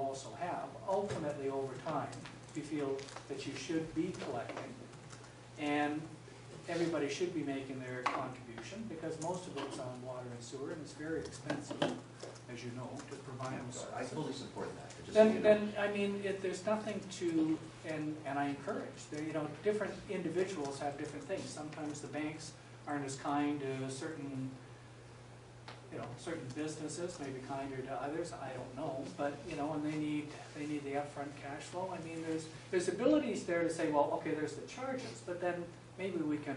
also have. Ultimately, over time, we feel that you should be collecting, and everybody should be making their contribution, because most of it's on water and sewer, and it's very expensive, as you know, to provide those services. I fully support that. Just Then I mean, there's nothing to, and I encourage, you know, different individuals have different things. Sometimes the banks aren't as kind to certain, you know, certain businesses, maybe kinder to others, I don't know, but, you know, and they need the upfront cash flow. I mean, there's abilities there to say, well, okay, there's the charges, but then maybe we can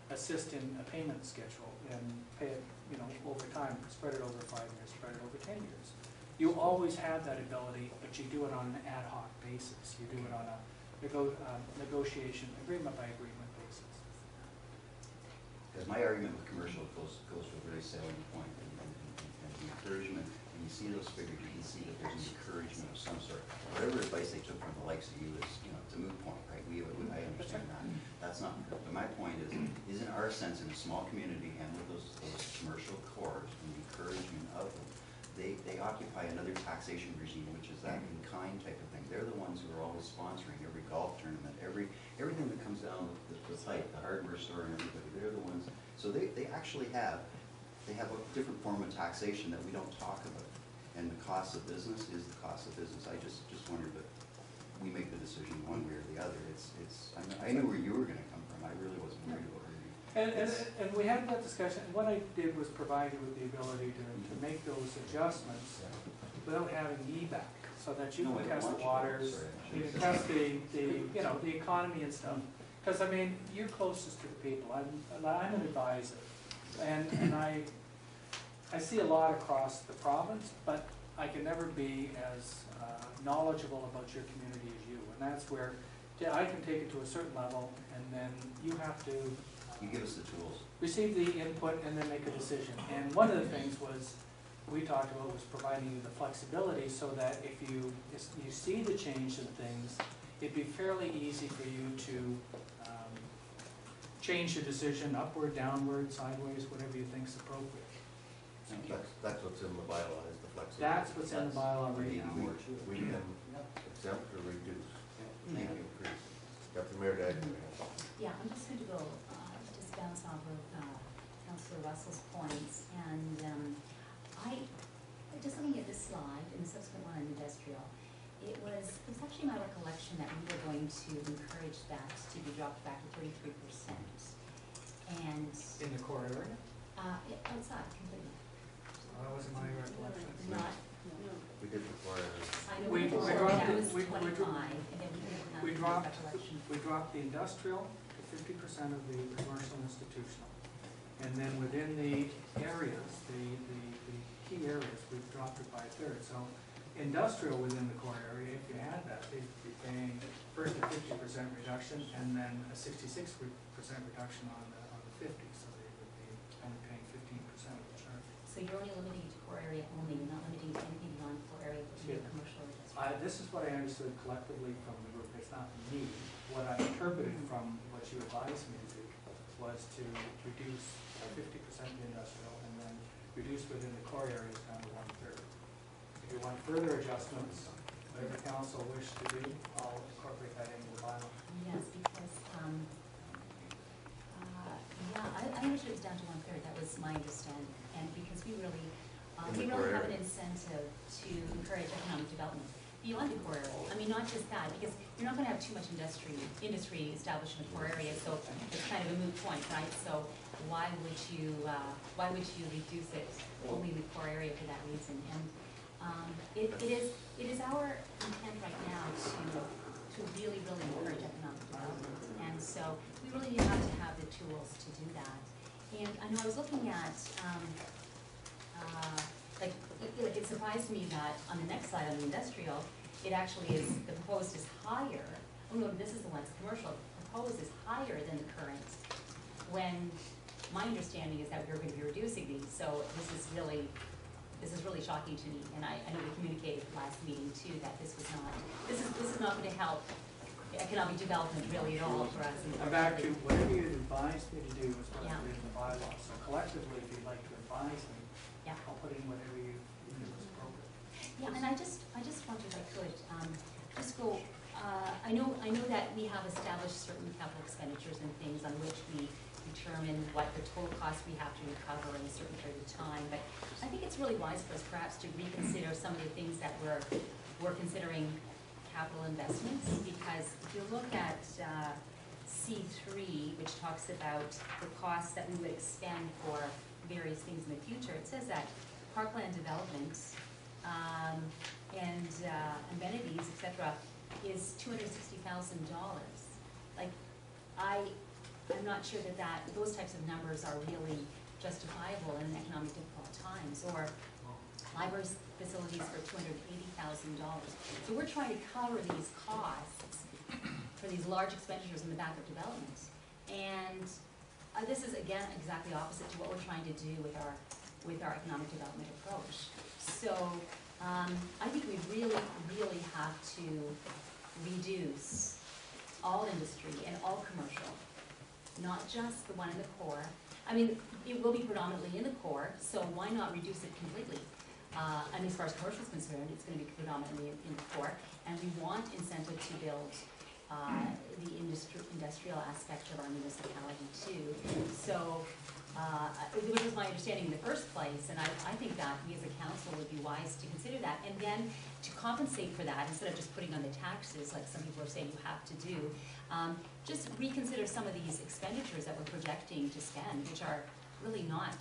assist in a payment schedule and pay it, you know, over time, spread it over 5 years, spread it over 10 years. You always have that ability, but you do it on an ad hoc basis. You do it on a negotiation, agreement by agreement basis. Because my argument with commercial goes to a very salient point, and the encouragement, when you see those figures, you can see that there's an encouragement of some sort. Whatever advice they took from the likes of you is, you know, it's a moot point, right? I understand that. That's not, but my point is in our sense, in a small community, and with those commercial cores and the encouragement of them, they occupy another taxation regime, which is that in-kind type of thing. They're the ones who are always sponsoring every golf tournament, everything that comes down the pipe, the hardware store and everybody. They're the ones. So they actually have a different form of taxation that we don't talk about. And the cost of business is the cost of business. I just wondered, but we make the decision one way or the other. I knew where you were going to come from. I really wasn't worried about where you. And we had that discussion. What I did was provide you with the ability to make those adjustments without having e-back, so that you can test the waters, you can test the you know, the economy and stuff. Because I mean, you're closest to the people. I'm an advisor, and I see a lot across the province, but I can never be as knowledgeable about your community as you. And that's where I can take it to a certain level, and then you have to. You give us the tools. Receive the input and then make a decision. And one of the things we talked about was providing you the flexibility so that if you see the change in things, it'd be fairly easy for you to change the decision upward, downward, sideways, whatever you think is appropriate. That's what's in the bylaw, is the flexibility. That's what's in the bylaw right now. We can exempt or reduce. Thank you. Got the mayor to add. Yeah, I'm just going to go just bounce off of Councillor Russell's points, and I just looking at this slide and the subsequent one on industrial. It was actually my recollection that we were going to encourage that to be dropped back to 33%, and In the core area? outside completely. That wasn't my recollection. Not. We did require. I know We before dropped that it. was We 25, and then we did not We have dropped, recollection. we dropped the industrial to 50% of the commercial institutional. And then within the areas, the key areas, we've dropped it by a third. So industrial within the core area, if you had that, they'd be paying first a 50% reduction and then a 66% reduction on the 50. So they would be only paying 15% of the charge. So you're only limiting it to core area only, you're not limiting to anything beyond core area for Yeah. commercial or industrial? This is what I understood collectively from the group. It's not me. What I interpreted from what you advised me to do was to reduce 50% the industrial and then reduce within the core areas down to 1/3. If you want further adjustments, whatever council wish to do, I'll incorporate that into the bylaw. Yes, because, yeah, I understood it was down to 1/3, that was my understanding, and because we really have an incentive to encourage economic development beyond the core area. I mean, not just that, because you're not gonna have too much industry established in the core area, so it's kind of a moot point, right? So why would you reduce it only in the core area for that reason? And it is our intent right now to really encourage economic development, and so we really have to have the tools to do that. And I know I was looking at like it surprised me that on the next slide on the industrial, it actually is, the proposed is higher. Oh no, this is the one, it's commercial. Proposed is higher than the current, when my understanding is that we're going to be reducing these. So this is really shocking to me, and I know we communicated last meeting too that this is not going to help economic development really at all for us. I'm back to whatever you advised me to do is what Yeah. I did in the bylaw. So collectively, if you'd like to advise me, Yeah. I'll put in whatever you think is appropriate. Yeah, and I just wanted, like, I know that we have established certain capital expenditures and things on which we determine what the total cost we have to recover in a certain period of time, but I think it's really wise for us perhaps to reconsider some of the things that we're considering capital investments, because if you look at C3, which talks about the costs that we would expend for various things in the future, it says that parkland development and amenities, etc., is $260,000. Like, I'm not sure that those types of numbers are really justifiable in economic difficult times, or library facilities for $280,000. So we're trying to cover these costs for these large expenditures in the back of development. And this is, again, exactly opposite to what we're trying to do with our economic development approach. So I think we really, really have to reduce all industry and all commercial, not just the one in the core. I mean, it will be predominantly in the core, so why not reduce it completely? And as far as commercial is concerned, it's going to be predominantly in the core, and we want incentive to build the industrial aspect of our municipality too. So which was my understanding in the first place, and I think that we as a council would be wise to consider that, and then to compensate for that, instead of just putting on the taxes like some people are saying you have to do, just reconsider some of these expenditures that we're projecting to spend, which are really not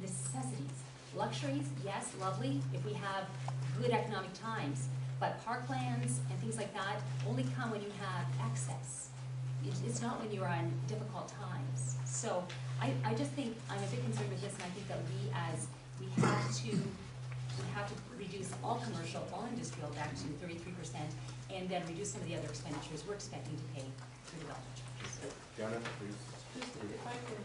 necessities. Luxuries, yes, lovely, if we have good economic times, but parklands and things like that only come when you have excess. It's not when you're on difficult times. So I just think I'm a bit concerned with this, and I think that we have to reduce all commercial, all industrial back to 33%, and then reduce some of the other expenditures we're expecting to pay through development charges. Janet, please. Just if I can,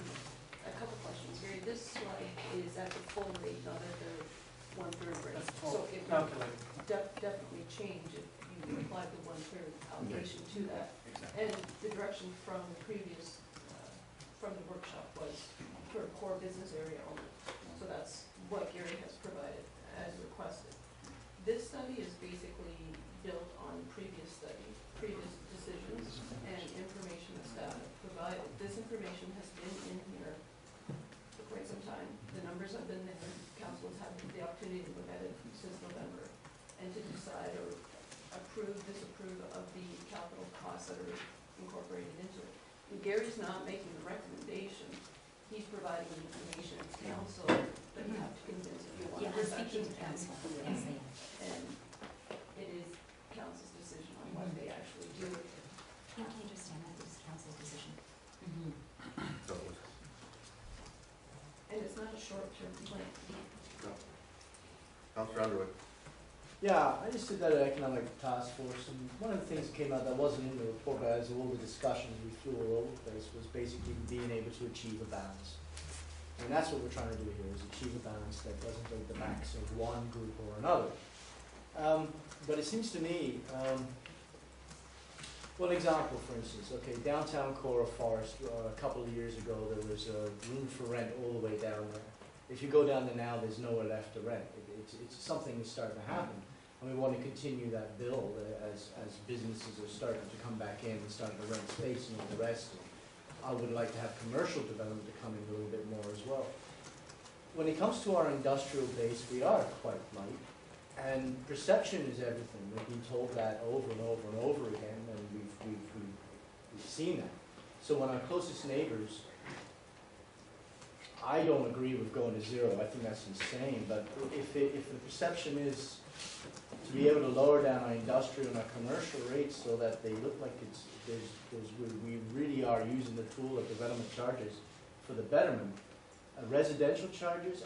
a couple questions here. This slide is at the full rate, not at the 1/3 rate. That's full. So it would Calculate. definitely change if you apply the 1/3 allocation to that. Exactly. And the direction from the previous, from the workshop was for a core business area only. So that's what Gary has provided as requested. This study is basically built on previous study, previous decisions, and information that staff have provided. This information has been in here for quite some time. The numbers have been there. Council's had the opportunity to look at it since November and to decide or approve, disapprove of the capital costs that are incorporated into it. And Gary's not making the recommendation. He's providing the information to council, but you have to convince if you want. Yeah, I'm speaking to council. Yes, I am. And it is council's decision on what they actually do with it. Yeah, I understand that is council's decision. So, And it's not a short-term plan. no. Councilor Underwood. Yeah, I just did that economic task force, and one of the things that came out that wasn't in the report, but as all the discussions we flew all over the place, was basically being able to achieve a balance. And that's what we're trying to do here, is achieve a balance that doesn't break the backs of one group or another. But it seems to me, one example, for instance, okay, downtown core of Forest, a couple of years ago, there was a room for rent all the way down there. If you go down there now, there's nowhere left to rent. It's something that's starting to happen. And we want to continue that build as businesses are starting to come back in and starting to rent space and all the rest. I would like to have commercial development to come in a little bit more as well. When it comes to our industrial base, we are quite light. And perception is everything. We've been told that over and over and over again, and we've seen that. So when our closest neighbors, I don't agree with going to zero. I think that's insane. But if the perception is to be able to lower down our industrial and our commercial rates so that they look like we really are using the tool of development charges for the betterment. Residential charges,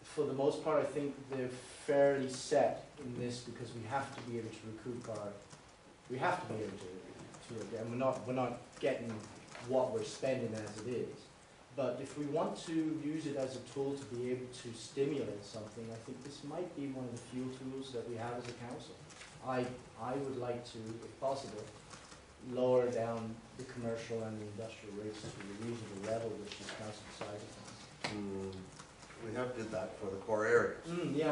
for the most part, I think they're fairly set in this because we have to be able to recoup we have to be able to and we're not getting what we're spending as it is. But if we want to use it as a tool to be able to stimulate something, I think this might be one of the few tools that we have as a council. I would like to, if possible, lower down the commercial and the industrial rates to a reasonable level which this council decides upon. We have did that for the core areas. Yeah.